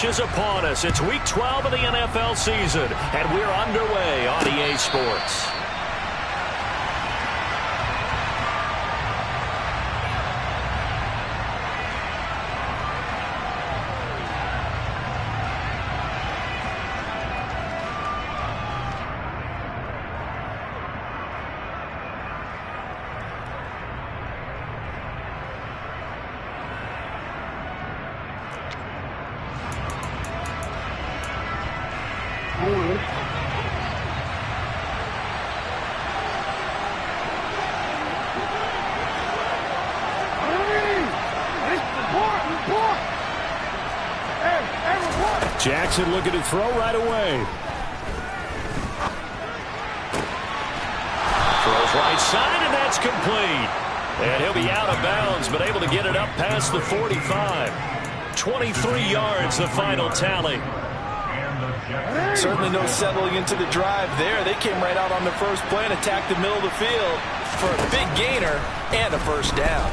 stretch is upon us. It's Week 12 of the NFL season, and we're underway on EA Sports. Jackson looking to throw right away. Throws right side, and that's complete. And he'll be out of bounds, but able to get it up past the 45. 23 yards, the final tally. Certainly no settling into the drive there. They came right out on the first play and attacked the middle of the field for a big gainer and a first down.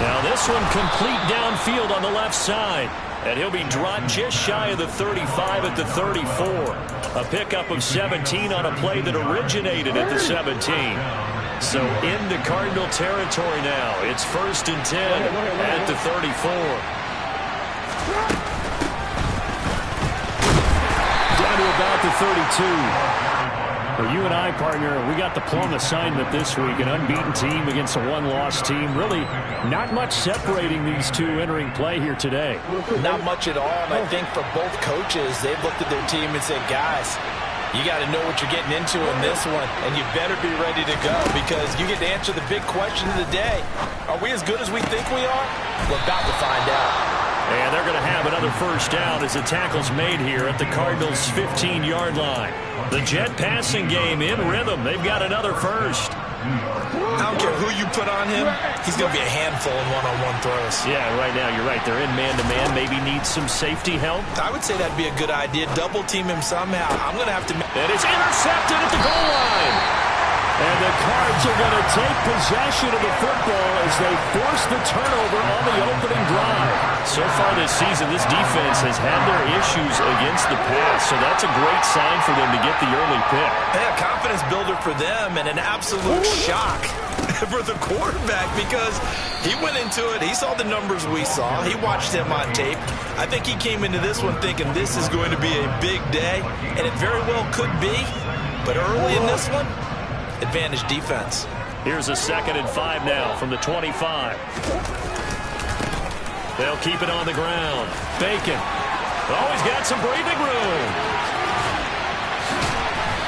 Now this one complete downfield on the left side. And he'll be dropped just shy of the 35 at the 34. A pickup of 17 on a play that originated at the 17. So into Cardinal territory now. It's 1st and 10 at the 34. Down to about the 32. Well, you and I, partner, we got the plum assignment this week. An unbeaten team against a one-loss team. Really not much separating these two entering play here today. Not much at all. And I think for both coaches, they've looked at their team and said, guys, you got to know what you're getting into in this one, and you better be ready to go because you get to answer the big question of the day. Are we as good as we think we are? We're about to find out. And they're going to have another first down as the tackle's made here at the Cardinals' 15-yard line. The Jet passing game in rhythm. They've got another first. I don't care who you put on him. He's going to be a handful in one-on-one throws. Yeah, right now you're right. They're in man-to-man. Maybe need some safety help. I would say that'd be a good idea. Double team him somehow. I'm going to have to. And it's intercepted at the goal line. And the Cards are going to take possession of the football as they force the turnover on the opening drive. So far this season, this defense has had their issues against the pass, so that's a great sign for them to get the early pick. Yeah, confidence builder for them and an absolute shock for the quarterback because he went into it. He saw the numbers we saw. He watched him on tape. I think he came into this one thinking this is going to be a big day, and it very well could be. But early in this one, advantage defense. Here's a 2nd and 5 now from the 25. They'll keep it on the ground. Bacon. Oh, he's got some breathing room.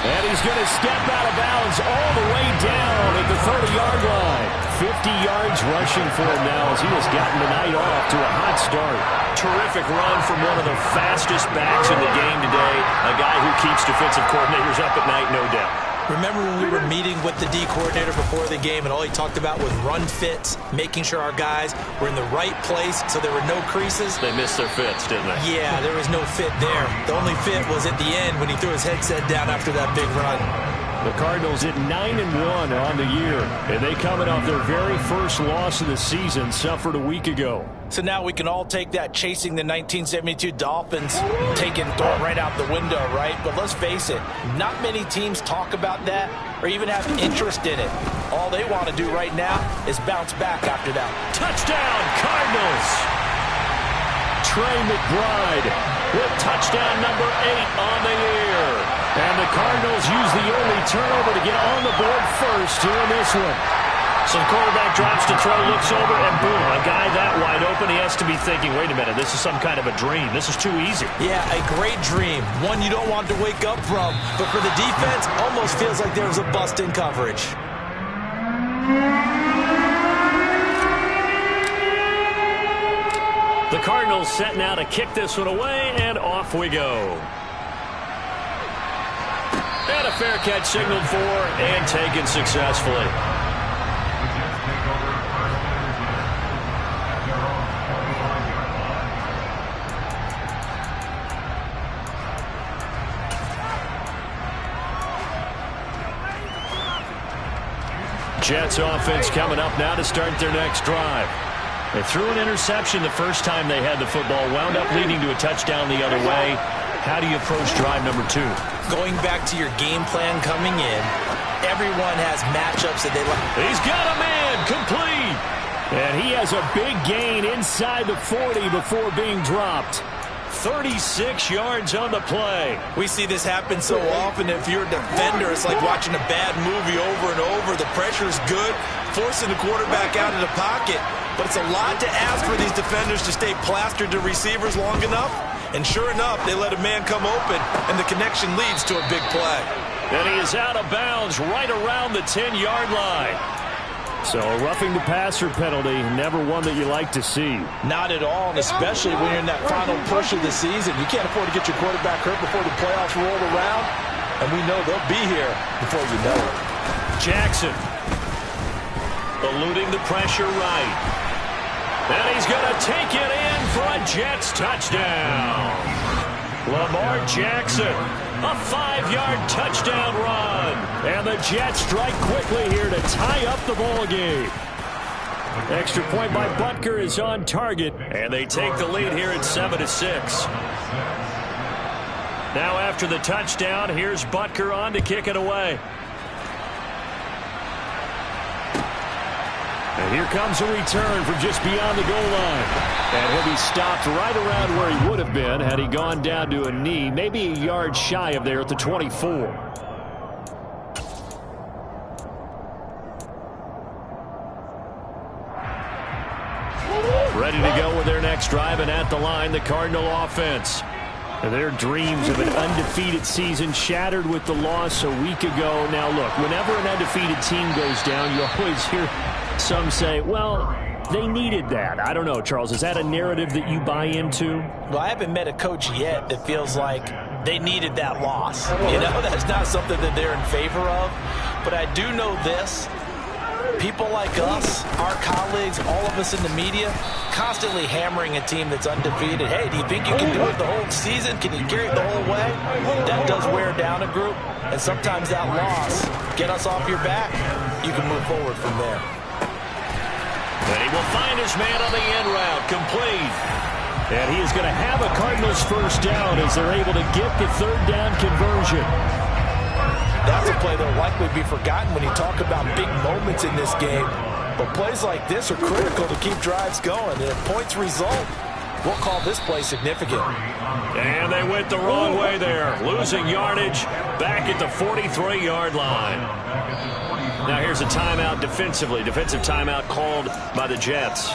And he's going to step out of bounds all the way down at the 30-yard line. 50 yards rushing for him now as he has gotten the night off to a hot start. Terrific run from one of the fastest backs in the game today. A guy who keeps defensive coordinators up at night, no doubt. Remember when we were meeting with the D coordinator before the game and all he talked about was run fits, making sure our guys were in the right place so there were no creases? They missed their fits, didn't they? Yeah, there was no fit there. The only fit was at the end when he threw his headset down after that big run. The Cardinals at 9-1 on the year, and they coming off their very first loss of the season, suffered a week ago. So now we can all take that chasing the 1972 Dolphins, take it and throw it right out the window, right? But let's face it, not many teams talk about that or even have interest in it. All they want to do right now is bounce back after that. Touchdown, Cardinals! Trey McBride with touchdown number 8 on the year. And the Cardinals use the early turnover to get on the board first here in this one. So the quarterback drops to throw, looks over, and boom, a guy that wide open, he has to be thinking, wait a minute, this is some kind of a dream. This is too easy. Yeah, a great dream. One you don't want to wake up from. But for the defense, almost feels like there was a bust in coverage. The Cardinals set now to kick this one away, and off we go. And a fair catch signaled for and taken successfully. Jets offense coming up now to start their next drive. They threw an interception the first time they had the football, wound up leading to a touchdown the other way. How do you approach drive number 2? Going back to your game plan coming in, everyone has matchups that they like. He's got a man, complete. And he has a big gain inside the 40 before being dropped. 36 yards on the play. We see this happen so often. If you're a defender, it's like watching a bad movie over and over. The pressure's good, forcing the quarterback out of the pocket. But it's a lot to ask for these defenders to stay plastered to receivers long enough. And sure enough, they let a man come open, and the connection leads to a big play. And he is out of bounds right around the 10-yard line. So a roughing the passer penalty, never one that you like to see. Not at all, and especially when you're in that final push of the season. You can't afford to get your quarterback hurt before the playoffs roll around, and we know they'll be here before you know it. Jackson eluding the pressure right. And he's going to take it in for a Jets touchdown. Lamar Jackson, a 5-yard touchdown run. And the Jets strike quickly here to tie up the ball game. Extra point by Butker is on target. And they take the lead here at 7-6. Now after the touchdown, here's Butker on to kick it away. And here comes a return from just beyond the goal line. And he'll be stopped right around where he would have been had he gone down to a knee, maybe a yard shy of there at the 24. Ready to go with their next drive, and at the line, the Cardinal offense. And their dreams of an undefeated season shattered with the loss a week ago. Now, look, whenever an undefeated team goes down, you always hear some say, well, they needed that. I don't know, Charles. Is that a narrative that you buy into? Well, I haven't met a coach yet that feels like they needed that loss. You know, that's not something that they're in favor of. But I do know this. People like us, our colleagues, all of us in the media, constantly hammering a team that's undefeated. Hey, do you think you can do it the whole season? Can you carry it the whole way? That does wear down a group. And sometimes that loss, get us off your back, you can move forward from there. And he will find his man on the end route, complete. And he is going to have a Cardinals first down as they're able to get the third down conversion. That's a play that will likely be forgotten when you talk about big moments in this game. But plays like this are critical to keep drives going. And if points result, we'll call this play significant. And they went the wrong way there, losing yardage back at the 43-yard line. Now here's a timeout defensively. Defensive timeout called by the Jets.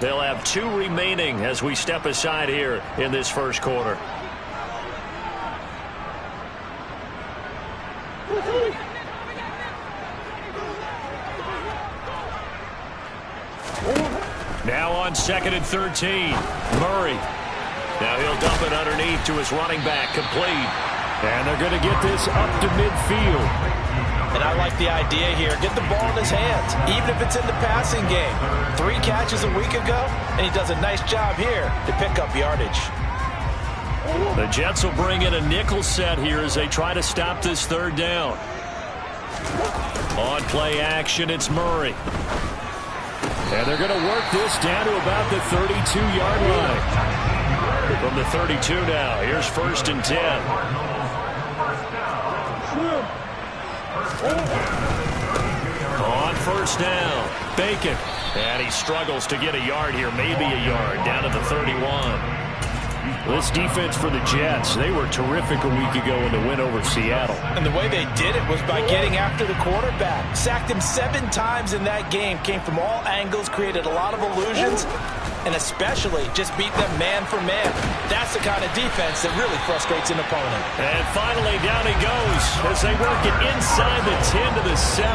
They'll have 2 remaining as we step aside here in this first quarter. Now on 2nd and 13, Murray. Now he'll dump it underneath to his running back, complete. And they're going to get this up to midfield. And I like the idea here. Get the ball in his hands, even if it's in the passing game. 3 catches a week ago, and he does a nice job here to pick up yardage. The Jets will bring in a nickel set here as they try to stop this third down. On play action, it's Murray. And they're going to work this down to about the 32-yard line. From the 32 now, here's 1st and 10. On first down, Bacon. And he struggles to get a yard here, maybe a yard, down to the 31. This defense for the Jets, they were terrific a week ago in the win over Seattle. And the way they did it was by getting after the quarterback. Sacked him 7 times in that game. Came from all angles, created a lot of illusions, and especially just beat them man for man. That's the kind of defense that really frustrates an opponent. And finally, down he goes as they work it inside the 10 to the 7.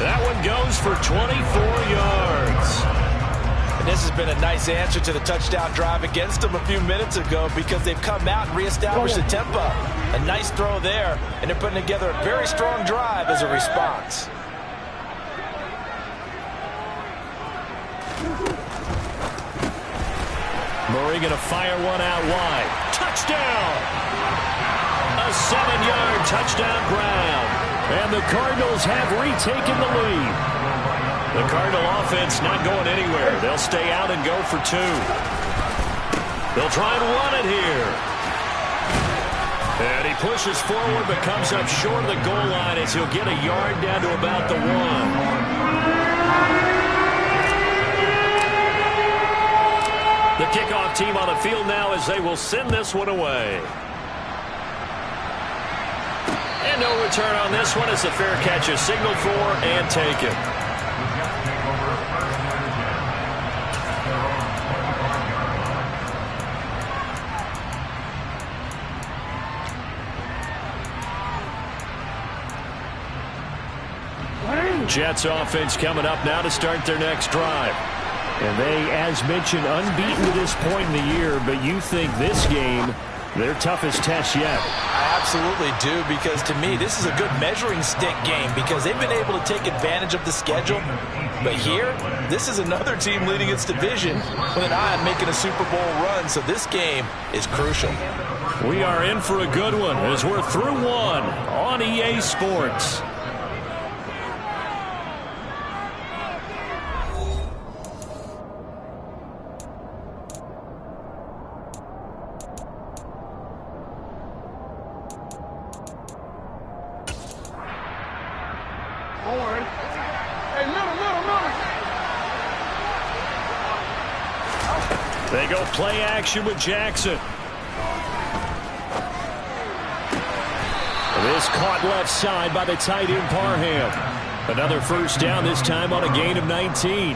That one goes for 24 yards. And this has been a nice answer to the touchdown drive against them a few minutes ago because they've come out and reestablished the tempo. A nice throw there, and they're putting together a very strong drive as a response. Murray going to fire one out wide. Touchdown! A 7-yard touchdown ground. And the Cardinals have retaken the lead. The Cardinal offense not going anywhere. They'll stay out and go for 2. They'll try and run it here. And he pushes forward but comes up short of the goal line as he'll get a yard down to about the 1. The kickoff team on the field now as they will send this one away. And no return on this one as the fair catch is signaled for and taken. Jets offense coming up now to start their next drive. And they, as mentioned, unbeaten to this point in the year, but you think this game, their toughest test yet. I absolutely do, because to me, this is a good measuring stick game because they've been able to take advantage of the schedule. But here, this is another team leading its division with an eye on making a Super Bowl run, so this game is crucial. We are in for a good one as we're through 1 on EA Sports. They go play action with Jackson. This caught left side by the tight end Parham. Another first down, this time on a gain of 19.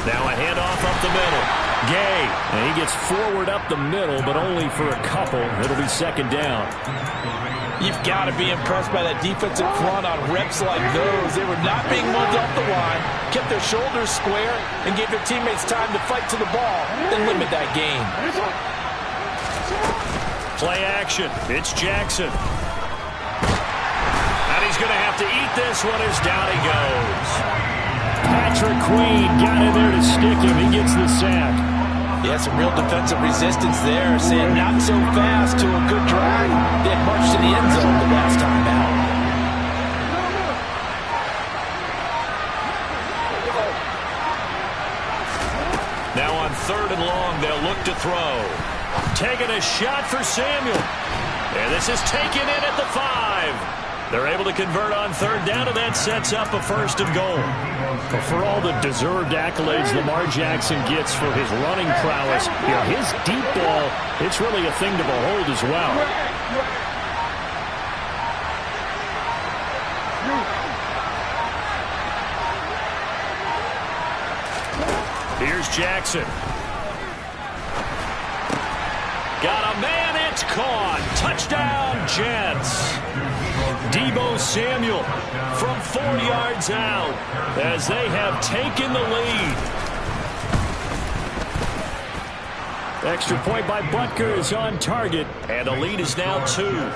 Now a handoff up the middle. Gay, and he gets forward up the middle, but only for a couple. It'll be second down. You've got to be impressed by that defensive front on reps like those. They were not being moved off the line, kept their shoulders square, and gave their teammates time to fight to the ball and limit that gain. Play action. It's Jackson. And he's going to have to eat this one as down he goes. Patrick Queen got in there to stick him. He gets the sack. Yeah, some real defensive resistance there, saying not so fast to a good drive. They had marched to the end zone the last time out. Now on 3rd and long, they'll look to throw. Taking a shot for Samuel. And this is taken in at the 5. They're able to convert on 3rd down, and that sets up a 1st and goal. But for all the deserved accolades Lamar Jackson gets for his running prowess, you know, his deep ball, it's really a thing to behold as well. Here's Jackson. Got a man, it's caught. Touchdown, Jets. Deebo Samuel from 4 yards out as they have taken the lead. Extra point by Butker is on target, and the lead is now 2.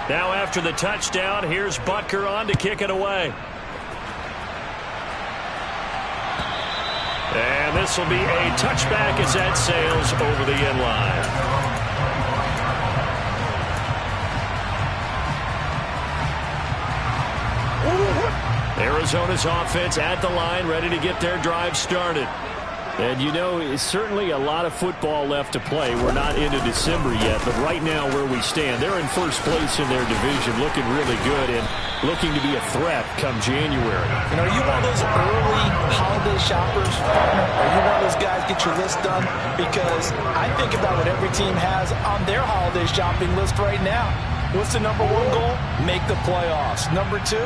Now after the touchdown, here's Butker on to kick it away. And this will be a touchback as that sails over the end line. Arizona's offense at the line, ready to get their drive started. And, you know, it's certainly a lot of football left to play. We're not into December yet, but right now where we stand, they're in first place in their division, looking really good and looking to be a threat come January. And are you one of those early holiday shoppers? Are you one of those guys get your list done? Because I think about what every team has on their holiday shopping list right now. What's the number 1 goal? Make the playoffs. Number 2,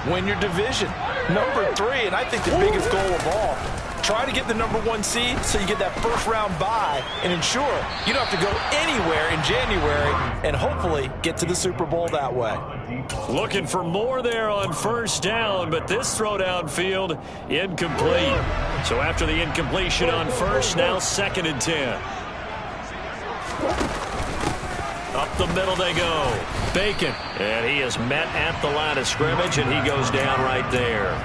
win your division. Number 3, and I think the biggest goal of all, try to get the number 1 seed so you get that first-round bye and ensure you don't have to go anywhere in January and hopefully get to the Super Bowl that way. Looking for more there on 1st down, but this throw downfield incomplete. So after the incompletion on 1st, now 2nd and 10. Up the middle they go. Bacon. And he is met at the line of scrimmage, and he goes down right there.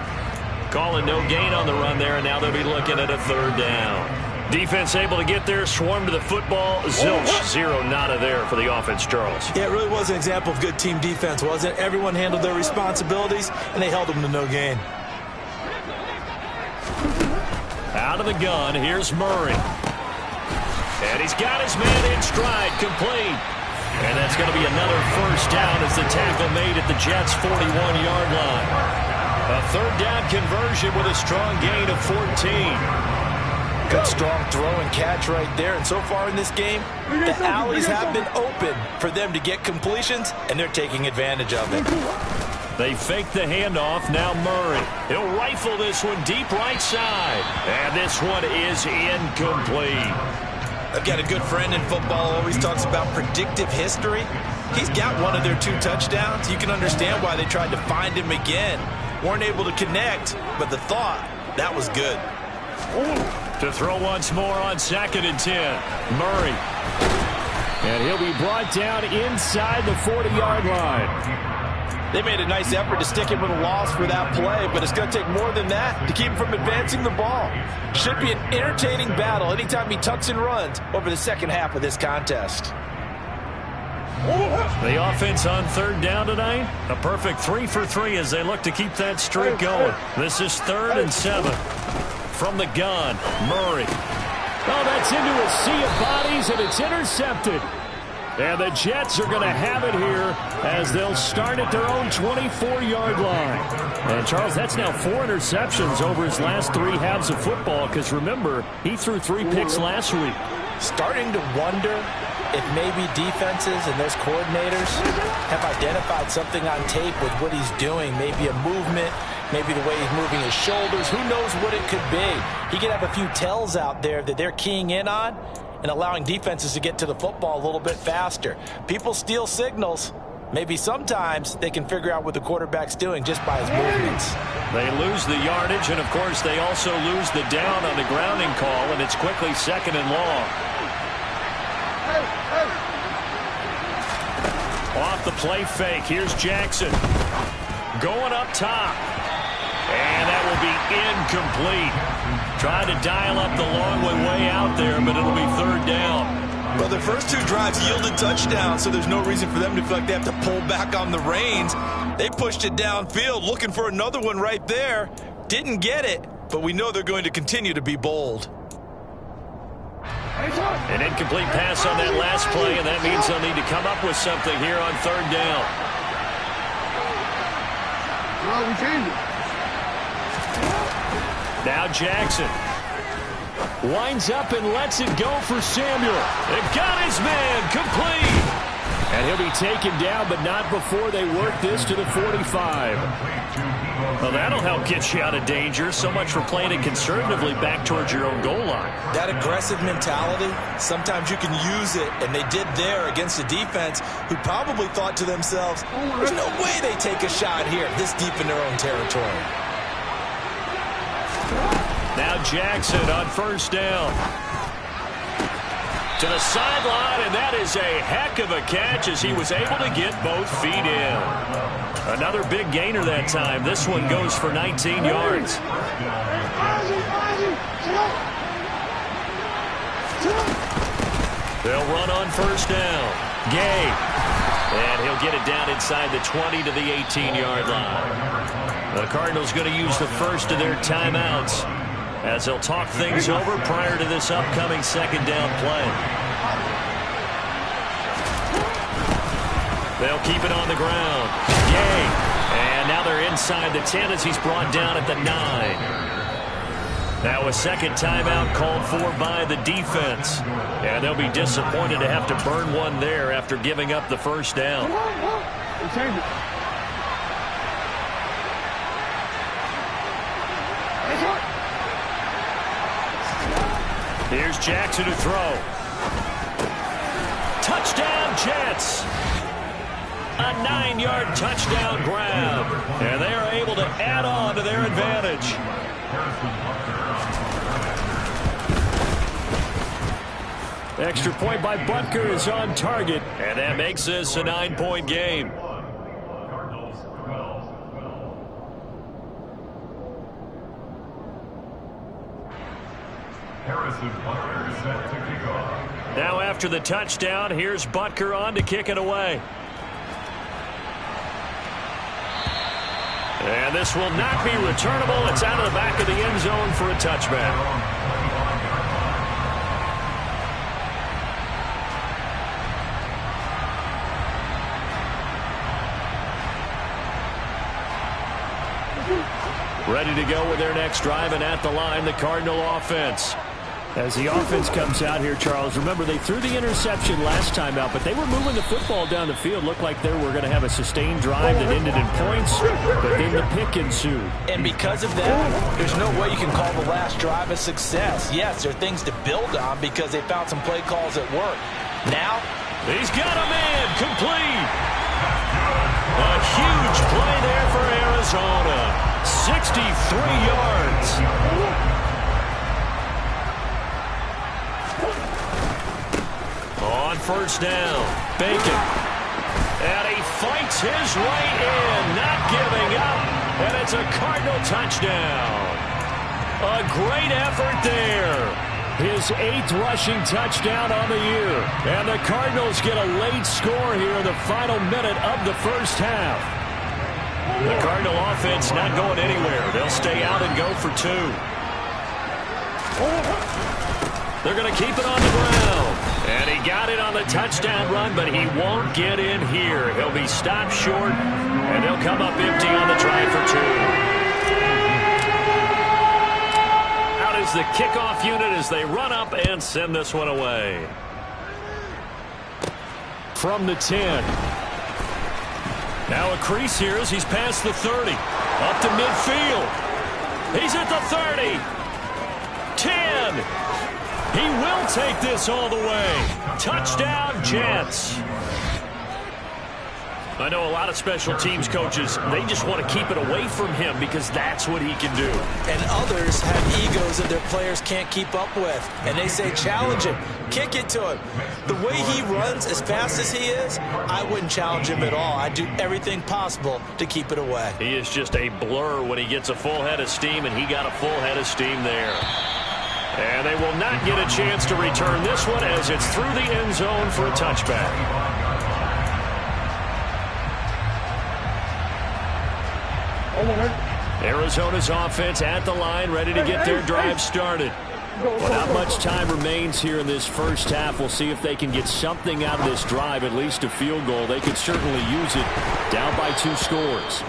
Calling no gain on the run there, and now they'll be looking at a third down. Defense able to get there, swarm to the football. Zilch, zero nada there for the offense, Charles. Yeah, it really was an example of good team defense, wasn't it? Everyone handled their responsibilities, and they held them to no gain. Out of the gun, here's Murray. And he's got his man in stride, complete. And that's going to be another first down as the tackle made at the Jets' 41-yard line. A third down conversion with a strong gain of 14. Good strong throw and catch right there. And so far in this game, the alleys have been open for them to get completions, and they're taking advantage of it. They fake the handoff. Now Murray. He'll rifle this one deep right side. And this one is incomplete. I've got a good friend in football, always talks about predictive history. He's got one of their 2 touchdowns. You can understand why they tried to find him again. Weren't able to connect, but the thought, that was good. To throw once more on 2nd and 10. Murray. And he'll be brought down inside the 40-yard line. They made a nice effort to stick him with a loss for that play, but it's going to take more than that to keep him from advancing the ball. Should be an entertaining battle anytime he tucks and runs over the second half of this contest. The offense on third down tonight, a perfect 3 for 3 as they look to keep that streak going. This is 3rd and 7. From the gun, Murray. Oh, that's into a sea of bodies, and it's intercepted. And the Jets are going to have it here as they'll start at their own 24-yard line. And, Charles, that's now 4 interceptions over his last 3 halves of football because, remember, he threw 3 picks last week. Starting to wonder if maybe defenses and those coordinators have identified something on tape with what he's doing, maybe a movement, maybe the way he's moving his shoulders. Who knows what it could be? He could have a few tells out there that they're keying in on and allowing defenses to get to the football a little bit faster. People steal signals. Maybe sometimes they can figure out what the quarterback's doing just by his movements. They lose the yardage, and, of course, they also lose the down on the grounding call, and it's quickly 2nd and long. Off the play fake, here's Jackson. Going up top. And that will be incomplete. Trying to dial up the long one way out there, but it'll be 3rd down. Well, their first 2 drives yielded touchdowns, so there's no reason for them to feel like they have to pull back on the reins. They pushed it downfield, looking for another one right there. Didn't get it, but we know they're going to continue to be bold. An incomplete pass on that last play, and that means they'll need to come up with something here on 3rd down. Now Jackson winds up and lets it go for Samuel. It got his man complete. And he'll be taken down, but not before they work this to the 45. Well, that'll help get you out of danger. So much for playing it conservatively back towards your own goal line. That aggressive mentality, sometimes you can use it, and they did there against a defense who probably thought to themselves, there's no way they take a shot here this deep in their own territory. Now Jackson on 1st down. To the sideline, and that is a heck of a catch as he was able to get both feet in. Another big gainer that time. This one goes for 19 yards. They'll run on 1st down. Gay. And he'll get it down inside the 20 to the 18-yard line. The Cardinals going to use the first of their timeouts as they'll talk things over prior to this upcoming 2nd down play. They'll keep it on the ground. Gay. And now they're inside the 10 as he's brought down at the 9. Now a 2nd timeout called for by the defense. And they'll be disappointed to have to burn one there after giving up the 1st down. Here's Jackson to throw. Touchdown, Jets. A 9-yard touchdown grab. And they are able to add on to their advantage. Extra point by Butker is on target. And that makes this a 9-point game. Now after the touchdown, here's Butker on to kick it away. And this will not be returnable. It's out of the back of the end zone for a touchback. Ready to go with their next drive, and at the line, the Cardinal offense. As the offense comes out here, Charles, remember they threw the interception last time out, but they were moving the football down the field. Looked like they were going to have a sustained drive that ended in points, but then the pick ensued. And because of that, there's no way you can call the last drive a success. Yes, there are things to build on because they found some play calls at work. Now, he's got a man complete. A huge play there for Arizona. 63 yards. On first down, Bacon. And he fights his way in, not giving up. And it's a Cardinal touchdown. A great effort there. His 8th rushing touchdown on the year. And the Cardinals get a late score here in the final minute of the first half. The Cardinal offense not going anywhere. They'll stay out and go for 2. They're going to keep it on the ground. And he got it on the touchdown run, but he won't get in here. He'll be stopped short, and they'll come up empty on the try for 2. Out is the kickoff unit as they run up and send this one away. From the 10. Now a crease here as he's past the 30. Up to midfield. He's at the 30. 10. He will take this all the way. Touchdown, Jets. I know a lot of special teams coaches, they just want to keep it away from him because that's what he can do. And others have egos that their players can't keep up with. And they say, challenge him. Kick it to him. The way he runs as fast as he is, I wouldn't challenge him at all. I'd do everything possible to keep it away. He is just a blur when he gets a full head of steam, and he got a full head of steam there. And they will not get a chance to return this one as it's through the end zone for a touchback. Arizona's offense at the line, ready to get their drive started. Well, not much time remains here in this first half. We'll see if they can get something out of this drive, at least a field goal. They could certainly use it down by 2 scores.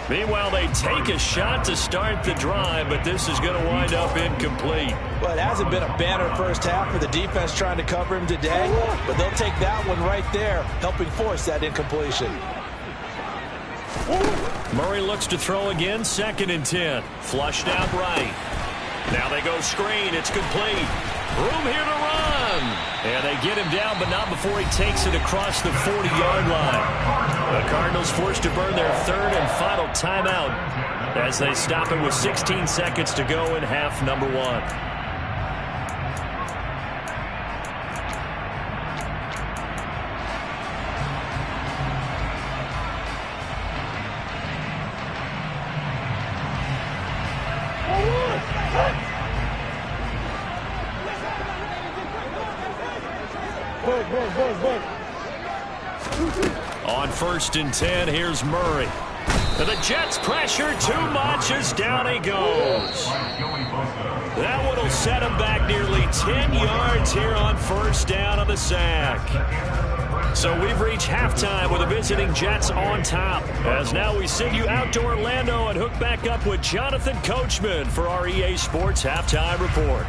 Meanwhile, they take a shot to start the drive, but this is going to wind up incomplete. Well, it hasn't been a banner first half for the defense trying to cover him today, but they'll take that one right there, helping force that incompletion. Murray looks to throw again, 2nd and 10. Flushed out right. Now they go screen. It's complete. Room here to run. And they get him down, but not before he takes it across the 40-yard line. The Cardinals forced to burn their 3rd and final timeout as they stop it with 16 seconds to go in half number 1. On 1st and 10, here's Murray. And the Jets pressure too much as down he goes. That one will set him back nearly 10 yards here on 1st down on the sack. So we've reached halftime with the visiting Jets on top. As now we send you out to Orlando and hook back up with Jonathan Coachman for our EA Sports Halftime Report.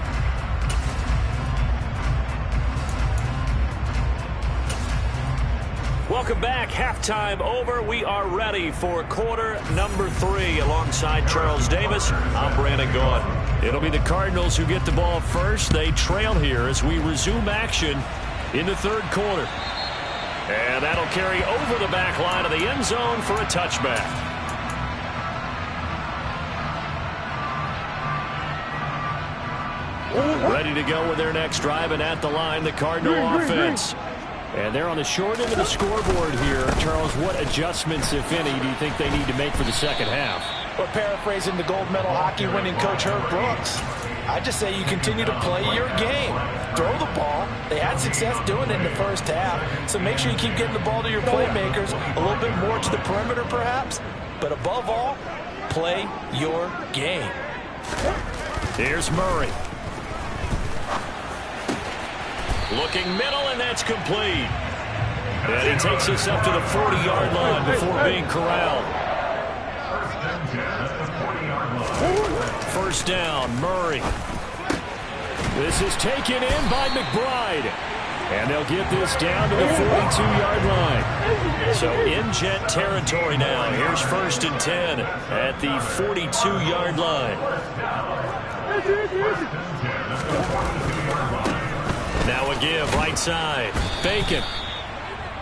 Welcome back. Halftime over. We are ready for quarter number 3 alongside Charles Davis. I'm Brandon Gaudin. It'll be the Cardinals who get the ball first. They trail here as we resume action in the 3rd quarter. And that'll carry over the back line of the end zone for a touchback. Ready to go with their next drive, and at the line, the Cardinal offense. And they're on the short end of the scoreboard here. Charles, what adjustments, if any, do you think they need to make for the second half? Well, paraphrasing the gold medal hockey winning coach Herb Brooks, I just say you continue to play your game. Throw the ball. They had success doing it in the first half, so make sure you keep getting the ball to your playmakers, a little bit more to the perimeter perhaps, but above all, play your game. Here's Murray. Looking middle, and that's complete. And he takes us up to the 40-yard line before being corralled. First down, Murray. This is taken in by McBride. And they'll get this down to the 42-yard line. So in Jet territory now. Here's 1st and 10 at the 42-yard line. Now a give right side. Bacon.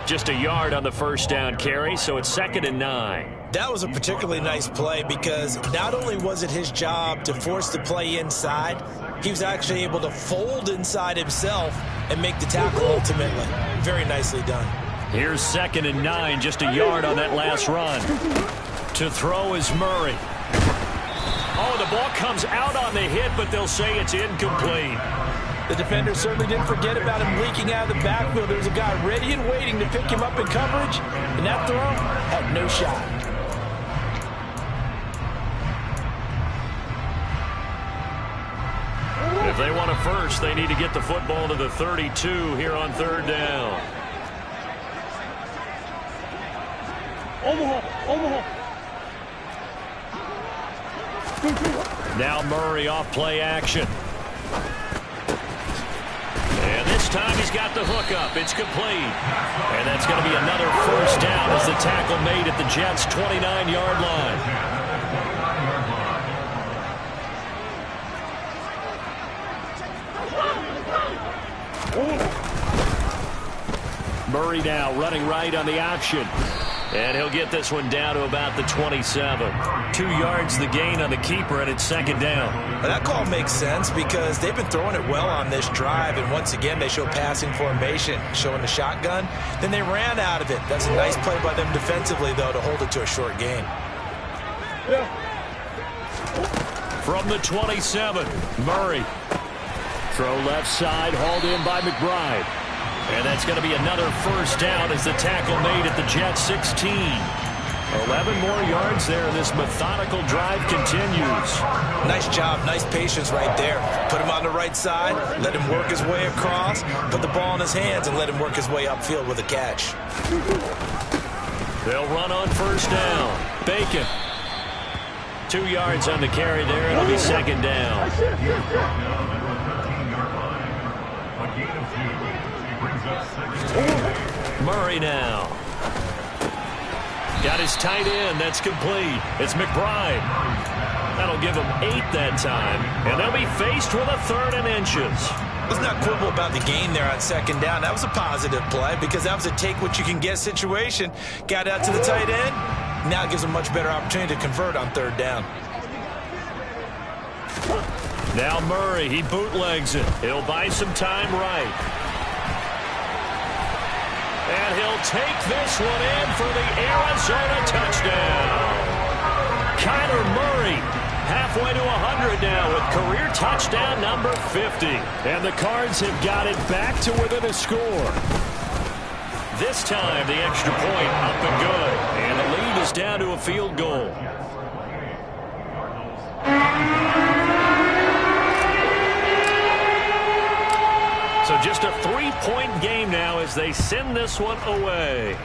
Just a yard on the first down carry, so it's 2nd and 9. That was a particularly nice play because not only was it his job to force the play inside, he was actually able to fold inside himself and make the tackle ultimately. Very nicely done. Here's 2nd and 9, just a yard on that last run. To throw is Murray. Oh, the ball comes out on the hit, but they'll say it's incomplete. The defender certainly didn't forget about him leaking out of the backfield. There was a guy ready and waiting to pick him up in coverage, and that throw had no shot. If they want a first, they need to get the football to the 32 here on 3rd down. Now Murray off play action. And this time he's got the hook up. It's complete. And that's going to be another first down as the tackle made at the Jets' 29-yard line. Murray now running right on the option. And he'll get this one down to about the 27. 2 yards the gain on the keeper, and it's 2nd down. Well, that call makes sense because they've been throwing it well on this drive, and once again they show passing formation, showing the shotgun. Then they ran out of it. That's a nice play by them defensively, though, to hold it to a short gain. From the 27, Murray. Throw left side, hauled in by McBride. And that's going to be another first down as the tackle made at the Jets' 16. 11 more yards there, and this methodical drive continues. Nice job, nice patience right there. Put him on the right side, let him work his way across, put the ball in his hands, and let him work his way upfield with a catch. They'll run on first down. Bacon. 2 yards on the carry there. It'll be 2nd down. Murray now. Got his tight end. That's complete. It's McBride. That'll give them 8 that time. And they'll be faced with a 3rd and inches. Let's not quibble about the gain there on 2nd down. That was a positive play because that was a take-what-you-can-get situation. Got out to the tight end. Now it gives them a much better opportunity to convert on 3rd down. Now Murray, he bootlegs it. He'll buy some time right. And he'll take this one in for the Arizona touchdown. Kyler Murray halfway to 100 now with career touchdown number 50. And the Cards have got it back to within a score. This time the extra point up and good. And the lead is down to a field goal. So just a 3-point game now as they send this one away.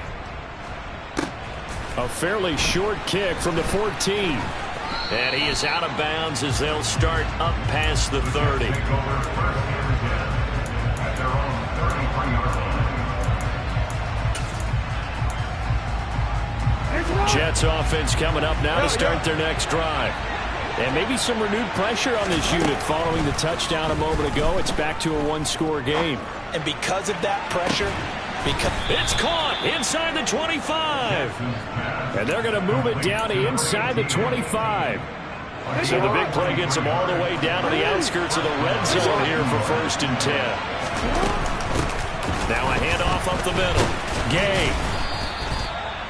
A fairly short kick from the 14. And he is out of bounds as they'll start up past the 30. Jets offense coming up now to start their next drive. And maybe some renewed pressure on this unit following the touchdown a moment ago. It's back to a 1-score game. And because of that pressure, it's caught inside the 25. And they're going to move it down to inside the 25. So the big play gets them all the way down to the outskirts of the red zone here for 1st and 10. Now a handoff up the middle. Gay.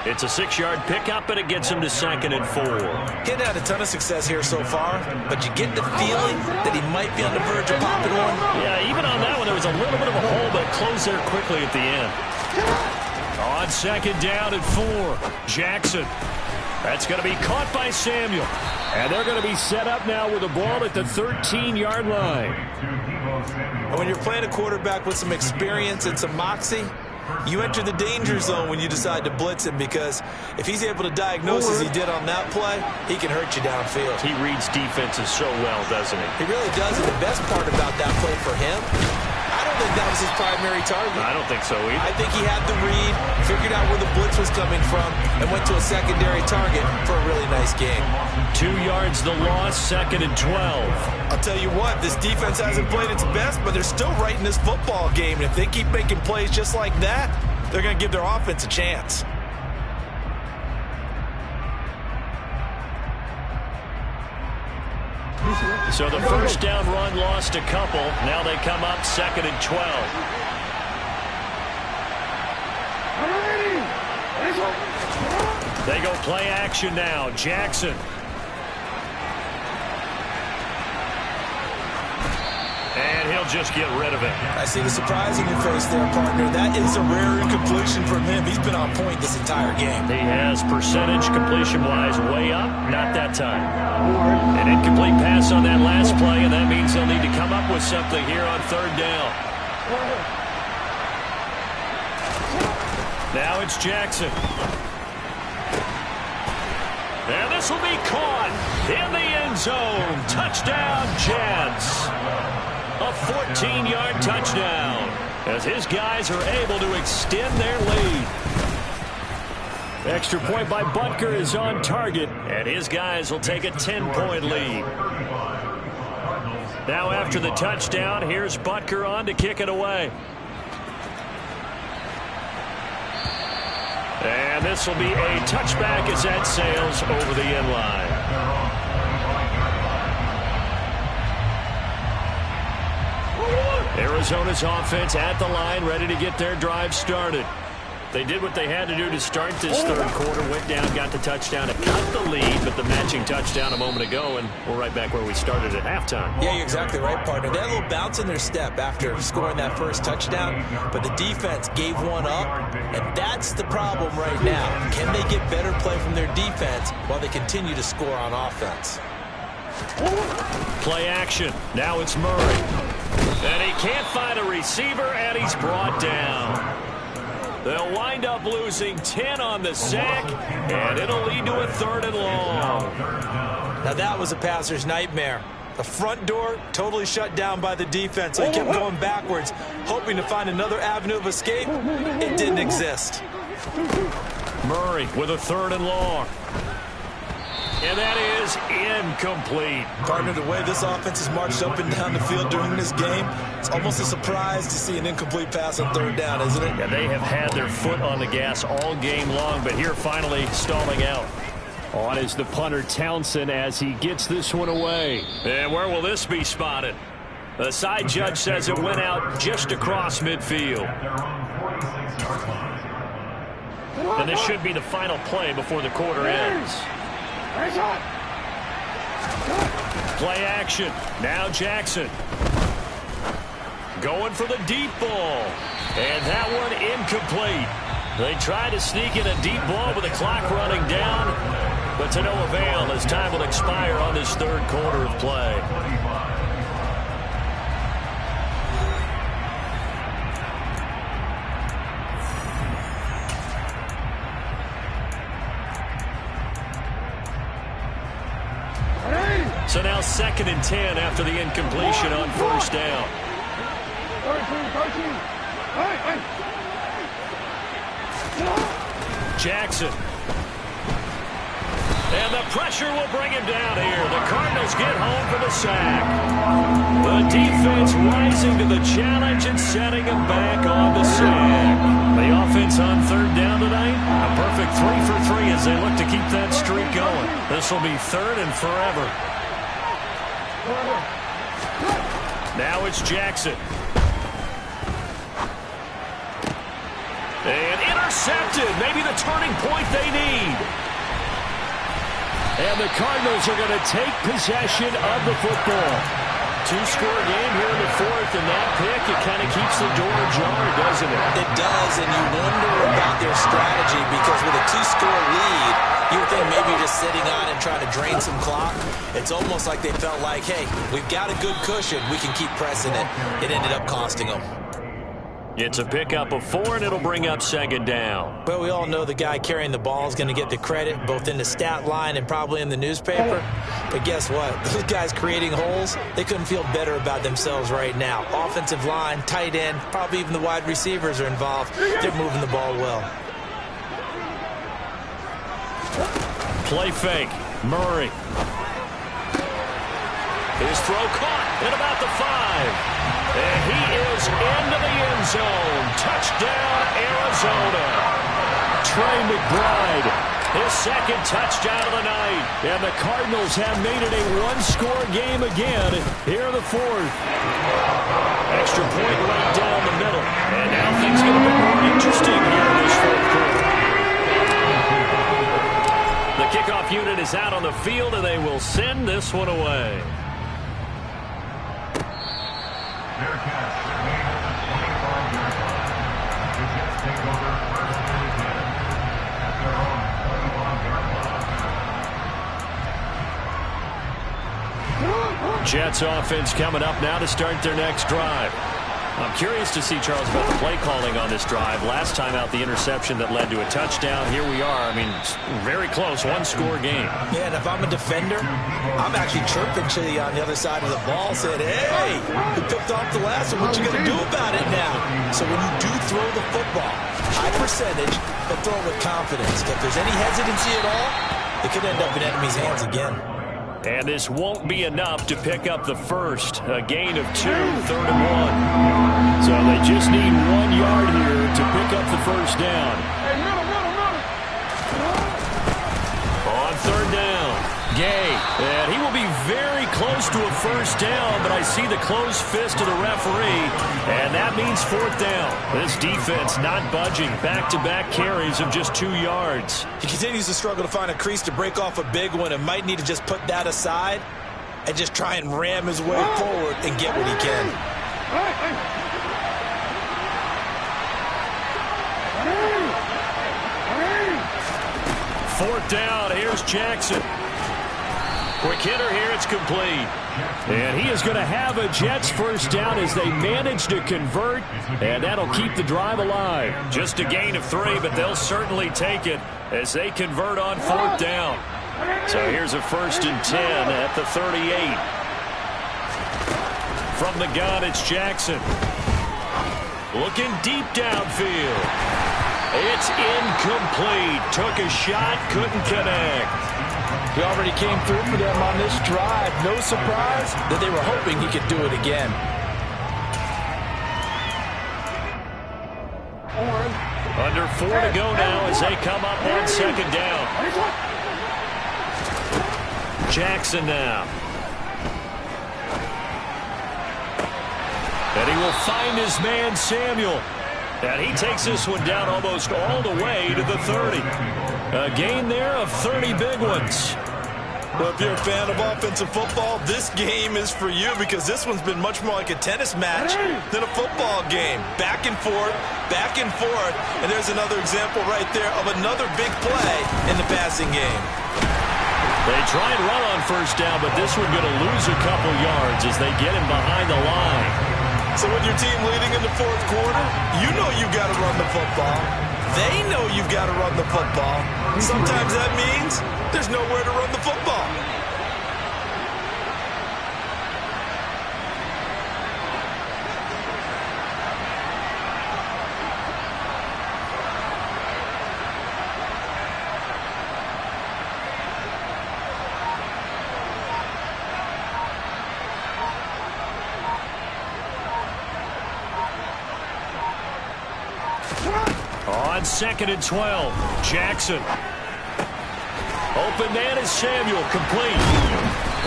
It's a 6-yard pickup, and it gets him to 2nd and 4. He hadn't had a ton of success here so far, but you get the feeling that he might be on the verge of popping one. Yeah, even on that one, there was a little bit of a hole, but it closed there quickly at the end. On 2nd down and 4, Jackson. That's going to be caught by Samuel. And they're going to be set up now with the ball at the 13-yard line. And when you're playing a quarterback with some experience and some moxie, you enter the danger zone when you decide to blitz him, because if he's able to diagnose as he did on that play, he can hurt you downfield. He reads defenses so well, doesn't he? He really does, and the best part about that play for him, I don't think that was his primary target. I don't think so either. I think he had the read, figured out where the blitz was coming from, and went to a secondary target for a really nice game. 2 yards the loss, 2nd and 12. I'll tell you what, this defense hasn't played its best, but they're still right in this football game. And if they keep making plays just like that, they're going to give their offense a chance. So the 1st down run lost a couple. Now they come up 2nd and 12. They go play action now. Jackson. And he'll just get rid of it. I see the surprise in your face there, partner. That is a rare incompletion from him. He's been on point this entire game. He has percentage completion-wise way up. Not that time. An incomplete pass on that last play, and that means they'll need to come up with something here on 3rd down. Now it's Jackson. And this will be caught in the end zone. Touchdown, Jets. A 14-yard touchdown as his guys are able to extend their lead. Extra point by Butker is on target, and his guys will take a 10-point lead. Now after the touchdown, here's Butker on to kick it away. And this will be a touchback as that sails over the end line. Arizona's offense at the line, ready to get their drive started. They did what they had to do to start this 3rd quarter, went down, got the touchdown to cut the lead, but the matching touchdown a moment ago, and we're right back where we started at halftime. Yeah, you're exactly right, partner. They had a little bounce in their step after scoring that first touchdown, but the defense gave one up, and that's the problem right now. Can they get better play from their defense while they continue to score on offense? Play action. Now it's Murray. And he can't find a receiver, and he's brought down. They'll wind up losing 10 on the sack, and it'll lead to a 3rd and long. Now that was a passer's nightmare. The front door totally shut down by the defense, so he kept going backwards, hoping to find another avenue of escape. It didn't exist. Murray with a 3rd and long. And that is incomplete. Partner, the way this offense has marched up and down the field during this game, it's almost a surprise to see an incomplete pass on 3rd down, isn't it? Yeah, they have had their foot on the gas all game long, but here finally stalling out. On is the punter Townsend as he gets this one away. And where will this be spotted? The side judge says it went out just across midfield. And this should be the final play before the quarter ends. Play action. Now Jackson. Going for the deep ball. And that one incomplete. They try to sneak in a deep ball with the clock running down, but to no avail as time will expire on this 3rd quarter of play. So now 2nd and 10 after the incompletion on 1st down. Jackson. And the pressure will bring him down here. The Cardinals get home for the sack. The defense rising to the challenge and setting him back on the sack. The offense on third down tonight, a perfect 3 for 3 as they look to keep that streak going. This will be third and forever. Now it's Jackson. And intercepted. Maybe the turning point they need. And the Cardinals are going to take possession of the football. Two-score game here in the fourth, and that pick, it kind of keeps the door ajar, doesn't it? It does, and you wonder about their strategy because with a two-score lead, you would think maybe just sitting on and trying to drain some clock. It's almost like they felt like, hey, we've got a good cushion. We can keep pressing it. It ended up costing them. It's a pickup of 4, and it'll bring up second down. But we all know the guy carrying the ball is going to get the credit, both in the stat line and probably in the newspaper. But guess what? Those guys creating holes, they couldn't feel better about themselves right now. Offensive line, tight end, probably even the wide receivers are involved. They're moving the ball well. Play fake. Murray. His throw caught at about the 5. And he is into the end zone. Touchdown, Arizona. Trey McBride, His second touchdown of the night. and the Cardinals have made it a one-score game again here in the fourth. Extra point right down the middle. And now things get a bit more interesting here in this fourth quarter. The kickoff unit is out on the field, and they will send this one away. Jets offense coming up now to start their next drive. I'm curious to see, Charles, about the play calling on this drive. Last time out, the interception that led to a touchdown. Here we are. I mean, very close, one-score game. Yeah, and if I'm a defender, I'm actually chirping to you on the other side of the ball, saying, hey, you picked off the last one. What you going to do about it now? So when you do throw the football, high percentage, but throw it with confidence. If there's any hesitancy at all, it could end up in enemy's hands again. And this won't be enough to pick up the first. A gain of 2, 3rd and 1. So they just need 1 yard here to pick up the first down. On third down, Gay. And he will be very close to a first down, but I see the closed fist of the referee, and that means fourth down. This defense not budging. Back-to-back carries of just 2 yards. He continues to struggle to find a crease to break off a big one and might need to just put that aside and just try and ram his way forward and get what he can. Fourth down, here's Jackson. Quick hitter here, it's complete. And he is going to have a Jets first down as they manage to convert, and that'll keep the drive alive. Just a gain of 3, but they'll certainly take it as they convert on fourth down. So here's a 1st and 10 at the 38. From the gun, it's Jackson. Looking deep downfield. It's incomplete. Took a shot, couldn't connect. He already came through for them on this drive. No surprise that they were hoping he could do it again. Under 4 to go now as they come up on second down. Jackson now. And he will find his man, Samuel. And he takes this one down almost all the way to the 30. A gain there of 30 big ones. Well, if you're a fan of offensive football, this game is for you because this one's been much more like a tennis match than a football game. Back and forth, and there's another example right there of another big play in the passing game. They try and run on first down, but this one going to lose a couple yards as they get him behind the line. So with your team leading in the fourth quarter, you know you've got to run the football. They know you've got to run the football. Sometimes that means there's nowhere to run the football. On 2nd and 12, Jackson. Open man is Samuel, complete.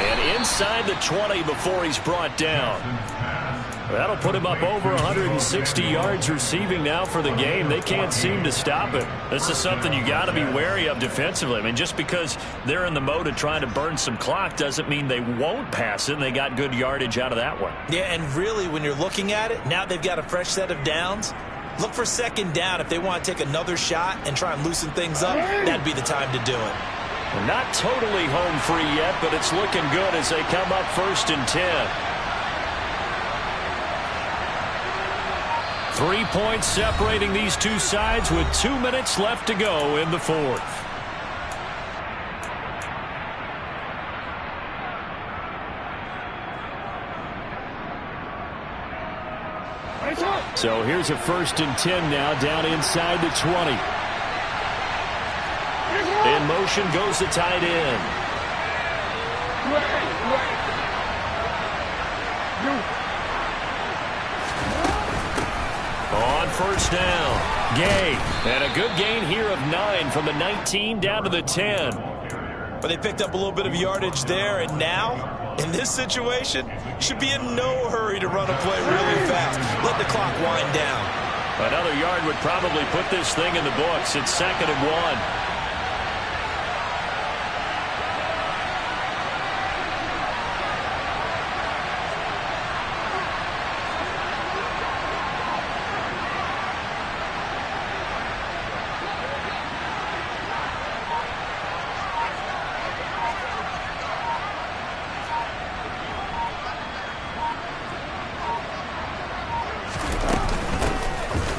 And inside the 20 before he's brought down. That'll put him up over 160 yards receiving now for the game. They can't seem to stop it. This is something you got to be wary of defensively. I mean, just because they're in the mode of trying to burn some clock doesn't mean they won't pass it, and they got good yardage out of that one. Yeah, and really, when you're looking at it, now they've got a fresh set of downs. Look for 2nd down if they want to take another shot and try and loosen things up. That'd be the time to do it. Not totally home free yet, but it's looking good as they come up 1st and 10. 3 points separating these two sides with 2 minutes left to go in the 4th. So here's a 1st and 10 now down inside the 20. In motion goes the tight end. On 1st down, Gay. And a good gain here of 9 from the 19 down to the 10. But they picked up a little bit of yardage there, and now, in this situation, should be in no hurry to run a play really fast. Let the clock wind down. Another yard would probably put this thing in the books. It's 2nd and 1.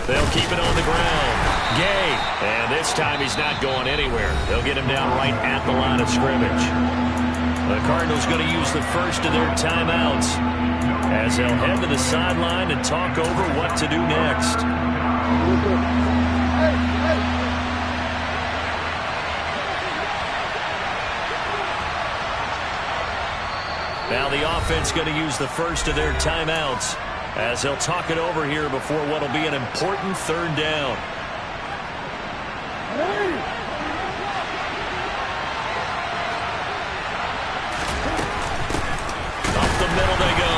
They'll keep it on the ground. Gay. And this time he's not going anywhere. They'll get him down right at the line of scrimmage. The Cardinals going to use the first of their timeouts as they'll head to the sideline and talk over what to do next. Now the offense going to use the first of their timeouts as they'll talk it over here before what will be an important 3rd down. Up the middle they go.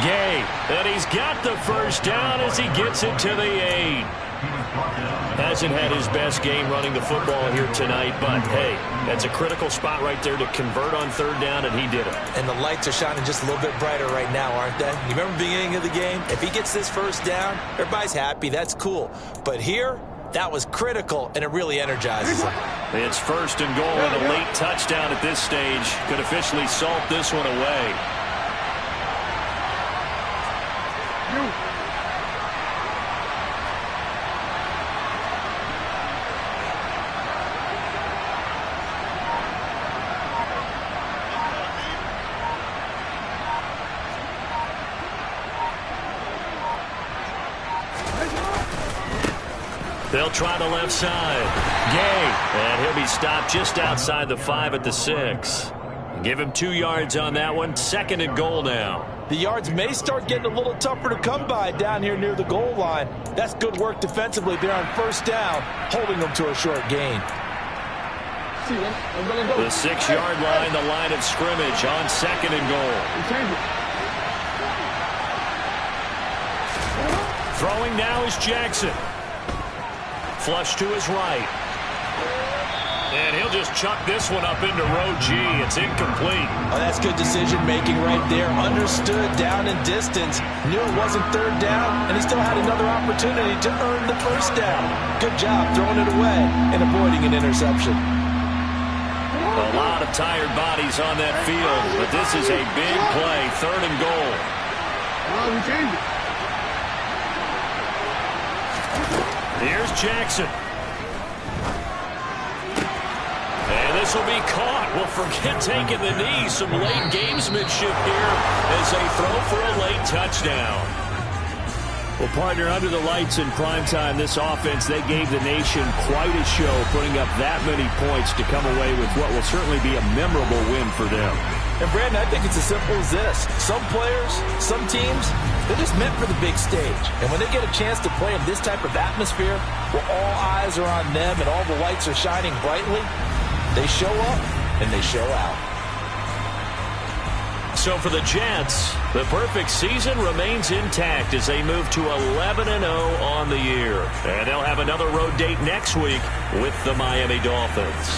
Gay, and he's got the 1st down as he gets it to the 8. Hasn't had his best game running the football here tonight, but hey, that's a critical spot right there to convert on 3rd down, and he did it. And the lights are shining just a little bit brighter right now, aren't they? You remember the beginning of the game? If he gets this 1st down, everybody's happy. That's cool. But here, that was critical, and it really energizes him. It's 1st and goal, and a late touchdown at this stage could officially salt this one away. They'll try the left side. Gay. And he'll be stopped just outside the 5 at the 6. Give him 2 yards on that one. 2nd and goal now. The yards may start getting a little tougher to come by down here near the goal line. That's good work defensively there on 1st down, holding them to a short gain. The 6-yard line, the line of scrimmage on 2nd and goal. Throwing now is Jackson. Flush to his right. And he'll just chuck this one up into row G. It's incomplete. Oh, that's good decision-making right there. Understood down and distance. Knew it wasn't 3rd down, and he still had another opportunity to earn the 1st down. Good job throwing it away and avoiding an interception. A lot of tired bodies on that field, but this is a big play. 3rd and goal. Here's Jackson. And this will be caught. Well, forget taking the knee. Some late gamesmanship here as they throw for a late touchdown. Well, partner, under the lights in primetime, this offense, they gave the nation quite a show, putting up that many points to come away with what will certainly be a memorable win for them. And, Brandon, I think it's as simple as this. Some players, some teams, they're just meant for the big stage. And when they get a chance to play in this type of atmosphere, where all eyes are on them and all the lights are shining brightly, they show up and they show out. So for the Jets, the perfect season remains intact as they move to 11-0 on the year. And they'll have another road date next week with the Miami Dolphins.